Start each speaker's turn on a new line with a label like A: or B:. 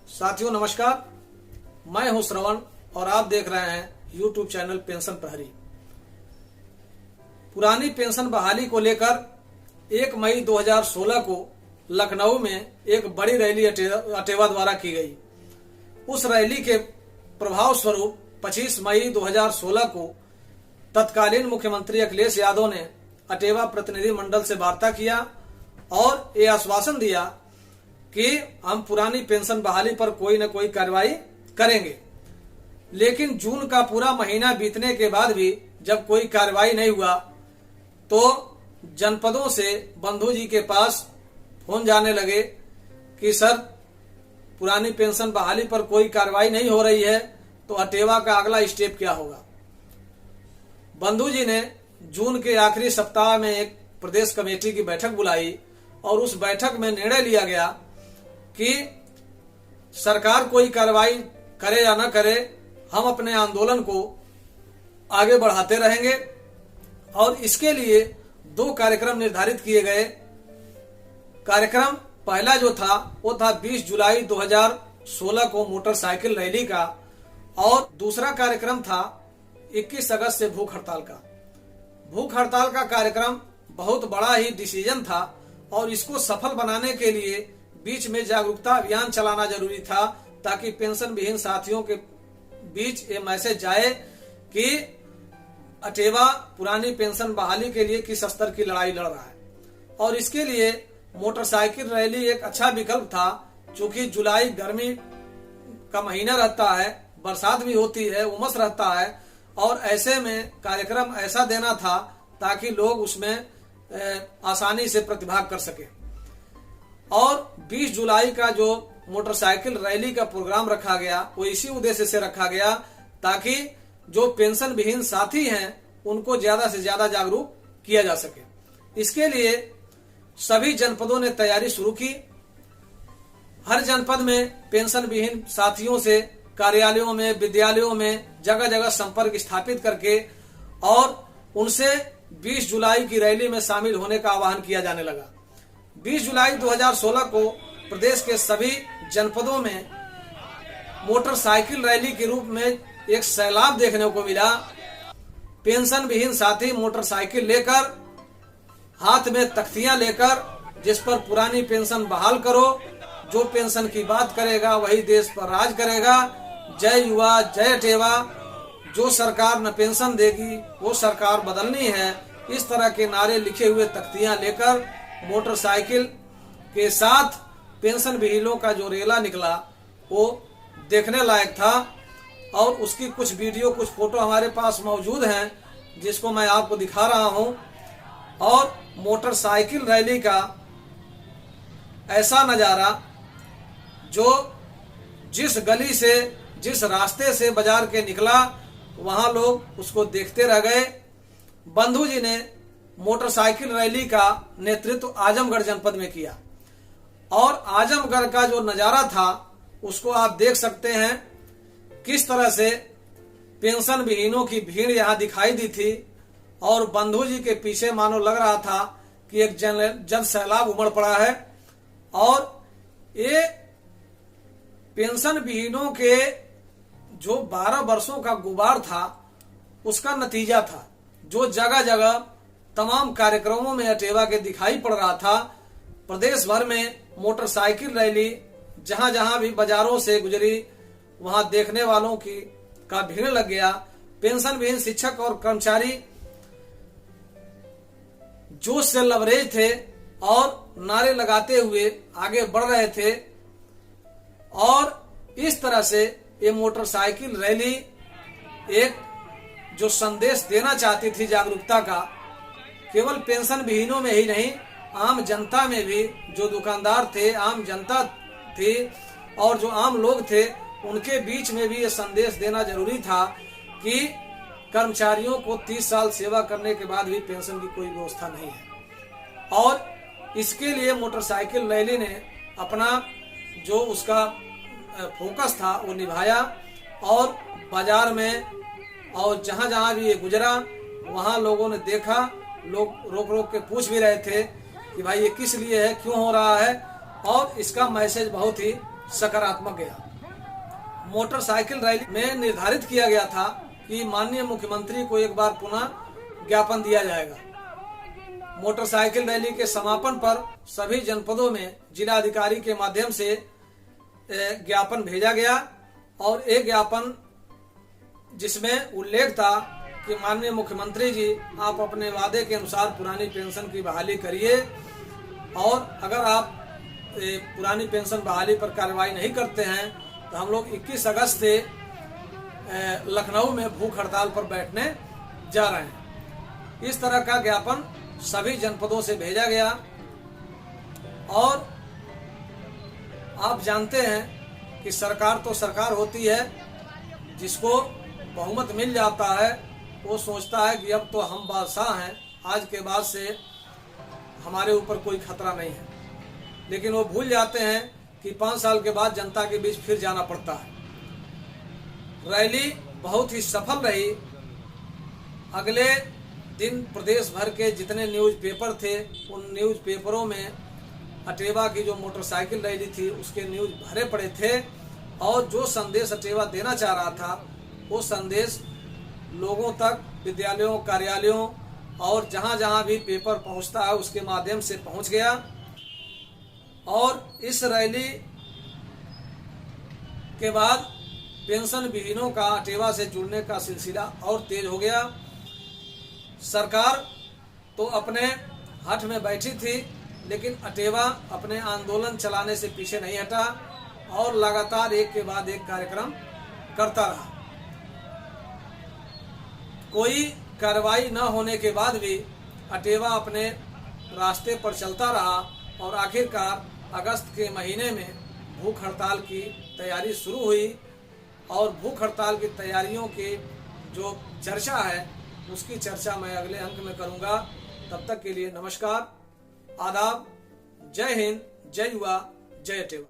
A: साथियों नमस्कार, मैं हूं श्रवण और आप देख रहे हैं YouTube चैनल पेंशन प्रहरी। पुरानी पेंशन बहाली को लेकर 1 मई 2016 को लखनऊ में एक बड़ी रैली अटेवा द्वारा की गई। उस रैली के प्रभाव स्वरूप 25 मई 2016 को तत्कालीन मुख्यमंत्री अखिलेश यादव ने अटेवा प्रतिनिधि मंडल से वार्ता किया और ये आश्वासन दिया कि हम पुरानी पेंशन बहाली पर कोई न कोई कार्रवाई करेंगे। लेकिन जून का पूरा महीना बीतने के बाद भी जब कोई कार्रवाई नहीं हुआ तो जनपदों से बंधु जी के पास फोन जाने लगे कि सर पुरानी पेंशन बहाली पर कोई कार्रवाई नहीं हो रही है तो अटेवा का अगला स्टेप क्या होगा। बंधु जी ने जून के आखिरी सप्ताह में एक प्रदेश कमेटी की बैठक बुलाई और उस बैठक में निर्णय लिया गया कि सरकार कोई कार्रवाई करे या न करे, हम अपने आंदोलन को आगे बढ़ाते रहेंगे और इसके लिए 2 कार्यक्रम निर्धारित किए गए। कार्यक्रम पहला जो था वो था 20 जुलाई 2016 को मोटरसाइकिल रैली का और दूसरा कार्यक्रम था 21 अगस्त से भूख हड़ताल का। भूख हड़ताल का कार्यक्रम बहुत बड़ा ही डिसीजन था और इसको सफल बनाने के लिए बीच में जागरूकता अभियान चलाना जरूरी था ताकि पेंशन विहीन साथियों के बीच ये मैसेज जाए कि अटेवा पुरानी पेंशन बहाली के लिए किस स्तर की लड़ाई लड़ रहा है। और इसके लिए मोटरसाइकिल रैली एक अच्छा विकल्प था, क्योंकि जुलाई गर्मी का महीना रहता है, बरसात भी होती है, उमस रहता है और ऐसे में कार्यक्रम ऐसा देना था ताकि लोग उसमें आसानी से प्रतिभाग कर सके। और 20 जुलाई का जो मोटरसाइकिल रैली का प्रोग्राम रखा गया वो इसी उद्देश्य से रखा गया ताकि जो पेंशन विहीन साथी हैं उनको ज्यादा से ज्यादा जागरूक किया जा सके। इसके लिए सभी जनपदों ने तैयारी शुरू की। हर जनपद में पेंशन विहीन साथियों से कार्यालयों में, विद्यालयों में जगह जगह संपर्क स्थापित करके और उनसे 20 जुलाई की रैली में शामिल होने का आह्वान किया जाने लगा। 20 जुलाई 2016 को प्रदेश के सभी जनपदों में मोटरसाइकिल रैली के रूप में एक सैलाब देखने को मिला। पेंशन विहीन साथी मोटरसाइकिल लेकर, हाथ में तख्तियां लेकर, जिस पर पुरानी पेंशन बहाल करो, जो पेंशन की बात करेगा वही देश पर राज करेगा, जय युवा जय अटेवा, जो सरकार न पेंशन देगी वो सरकार बदलनी है, इस तरह के नारे लिखे हुए तख्तियां लेकर मोटरसाइकिल के साथ पेंशन विहीनों का जो रेला निकला वो देखने लायक था। और उसकी कुछ वीडियो, कुछ फोटो हमारे पास मौजूद हैं जिसको मैं आपको दिखा रहा हूं। और मोटरसाइकिल रैली का ऐसा नजारा जो जिस गली से, जिस रास्ते से बाजार के निकला वहां लोग उसको देखते रह गए। बंधु जी ने मोटरसाइकिल रैली का नेतृत्व आजमगढ़ जनपद में किया और आजमगढ़ का जो नजारा था उसको आप देख सकते हैं किस तरह से पेंशन विहीनों की भीड़ यहां दिखाई दी थी और बंधु जी के पीछे मानो लग रहा था कि एक जन सैलाब उमड़ पड़ा है। और ये पेंशन विहीनों के जो 12 वर्षों का गुबार था उसका नतीजा था, जो जगह जगह तमाम कार्यक्रमों में अटेवा के दिखाई पड़ रहा था। प्रदेश भर में मोटरसाइकिल रैली जहां जहां भी बाजारों से गुजरी वहां देखने वालों की का भीड़ लग गया। पेंशन विहीन शिक्षक और कर्मचारी जोश से लबरेज थे और नारे लगाते हुए आगे बढ़ रहे थे। और इस तरह से ये मोटरसाइकिल रैली एक जो संदेश देना चाहती थी जागरूकता का, केवल पेंशन विहीनों में ही नहीं, आम जनता में भी, जो दुकानदार थे, आम जनता थी और जो आम लोग थे उनके बीच में भी ये संदेश देना जरूरी था कि कर्मचारियों को 30 साल सेवा करने के बाद भी पेंशन की कोई व्यवस्था नहीं है। और इसके लिए मोटरसाइकिल रैली ने अपना जो उसका फोकस था वो निभाया और बाजार में और जहां जहां भी ये गुजरा वहां लोगों ने देखा, लोग रोक रोक के पूछ भी रहे थे कि भाई ये किस लिए है, क्यों हो रहा है। और इसका मैसेज बहुत ही सकारात्मक गया। मोटरसाइकिल रैली में निर्धारित किया गया था कि माननीय मुख्यमंत्री को एक बार पुनः ज्ञापन दिया जाएगा। मोटरसाइकिल रैली के समापन पर सभी जनपदों में जिलाधिकारी के माध्यम से ज्ञापन भेजा गया और एक ज्ञापन जिसमें उल्लेख था कि माननीय मुख्यमंत्री जी, आप अपने वादे के अनुसार पुरानी पेंशन की बहाली करिए और अगर आप पुरानी पेंशन बहाली पर कार्रवाई नहीं करते हैं तो हम लोग 21 अगस्त से लखनऊ में भूख हड़ताल पर बैठने जा रहे हैं। इस तरह का ज्ञापन सभी जनपदों से भेजा गया और आप जानते हैं कि सरकार तो सरकार होती है, जिसको बहुमत मिल जाता है वो सोचता है कि अब तो हम बादशाह हैं, आज के बाद से हमारे ऊपर कोई खतरा नहीं है, लेकिन वो भूल जाते हैं कि 5 साल के बाद जनता के बीच फिर जाना पड़ता है। रैली बहुत ही सफल रही। अगले दिन प्रदेश भर के जितने न्यूज़पेपर थे उन न्यूज़पेपरों में अटेवा की जो मोटरसाइकिल रैली थी उसके न्यूज़ भरे पड़े थे और जो संदेश अटेवा देना चाह रहा था वो संदेश लोगों तक, विद्यालयों, कार्यालयों और जहां जहां भी पेपर पहुंचता है उसके माध्यम से पहुंच गया। और इस रैली के बाद पेंशन विहीनों का अटेवा से जुड़ने का सिलसिला और तेज हो गया। सरकार तो अपने हठ में बैठी थी, लेकिन अटेवा अपने आंदोलन चलाने से पीछे नहीं हटा और लगातार एक के बाद एक कार्यक्रम करता रहा। कोई कार्रवाई न होने के बाद भी अटेवा अपने रास्ते पर चलता रहा और आखिरकार अगस्त के महीने में भूख हड़ताल की तैयारी शुरू हुई और भूख हड़ताल की तैयारियों की जो चर्चा है उसकी चर्चा मैं अगले अंक में करूंगा। तब तक के लिए नमस्कार, आदाब, जय हिंद, जय युवा, जय अटेवा।